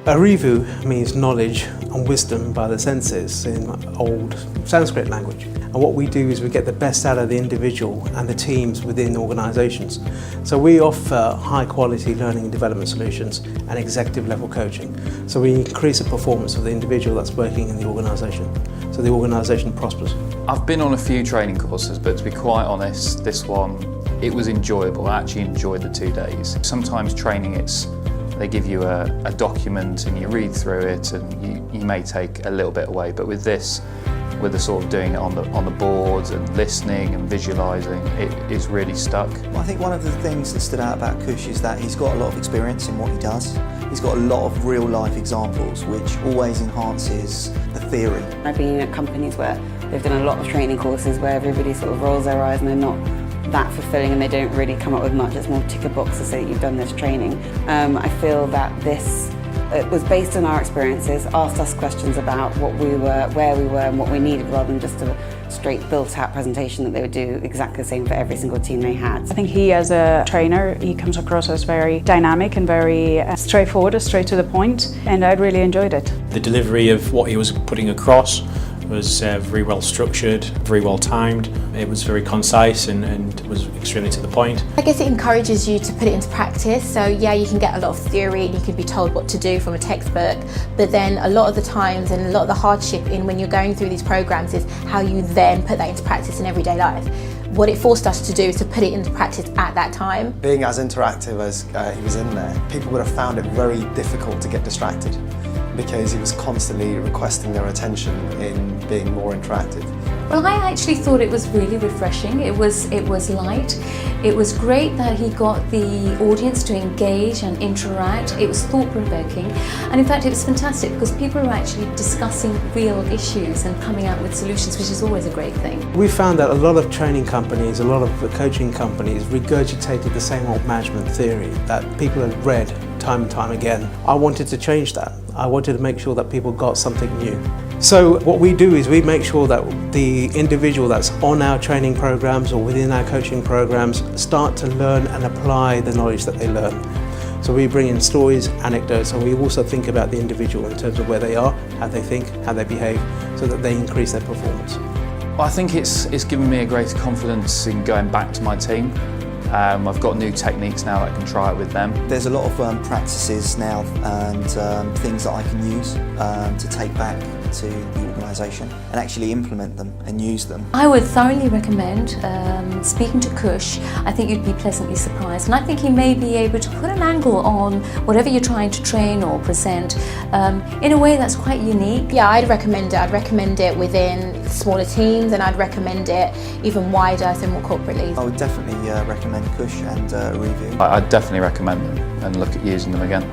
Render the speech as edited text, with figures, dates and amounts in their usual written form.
ARIVU means knowledge and wisdom by the senses in old Sanskrit language. And what we do is we get the best out of the individual and the teams within organisations. So we offer high quality learning and development solutions and executive level coaching. So we increase the performance of the individual that's working in the organisation. So the organisation prospers. I've been on a few training courses, but to be quite honest, this one, it was enjoyable. I actually enjoyed the 2 days. Sometimes training, they give you a document and you read through it and you may take a little bit away, but with this, with the sort of doing it on the boards and listening and visualising, it is really stuck. Well, I think one of the things that stood out about Kush is that he's got a lot of experience in what he does. He's got a lot of real life examples which always enhances the theory. I've been at companies where they've done a lot of training courses where everybody sort of rolls their eyes and they're not that fulfilling and they don't really come up with much. It's more tick a box to say that you've done this training. I feel that this was based on our experiences, asked us questions about what we were, where we were and what we needed, rather than just a straight built out presentation that they would do exactly the same for every single team they had. I think he, as a trainer, he comes across as very dynamic and very straightforward, straight to the point, and I really enjoyed it. The delivery of what he was putting across was very well structured, very well timed. It was very concise and was extremely to the point. I guess it encourages you to put it into practice. So yeah, you can get a lot of theory and you can be told what to do from a textbook, but then a lot of the times and a lot of the hardship in when you're going through these programs is how you then put that into practice in everyday life. What it forced us to do is to put it into practice at that time. Being as interactive as he was in there, people would have found it very difficult to get distracted, because he was constantly requesting their attention in being more interactive. Well, I actually thought it was really refreshing. It was light. It was great that he got the audience to engage and interact. It was thought-provoking, and in fact it was fantastic because people were actually discussing real issues and coming out with solutions, which is always a great thing. We found that a lot of training companies, a lot of the coaching companies regurgitated the same old management theory that people had read time and time again. I wanted to change that. I wanted to make sure that people got something new. So what we do is we make sure that the individual that's on our training programs or within our coaching programs start to learn and apply the knowledge that they learn. So we bring in stories, anecdotes, and we also think about the individual in terms of where they are, how they think, how they behave, so that they increase their performance. Well, I think it's given me a greater confidence in going back to my team. I've got new techniques now that I can try it with them. There's a lot of practices now and things that I can use to take back to the organisation and actually implement them and use them. I would thoroughly recommend speaking to Kush. I think you'd be pleasantly surprised, and I think he may be able to put an angle on whatever you're trying to train or present in a way that's quite unique. Yeah, I'd recommend it. I'd recommend it within smaller teams, and I'd recommend it even wider, so more corporately. I would definitely recommend Kush and ARIVU. I'd definitely recommend them and look at using them again.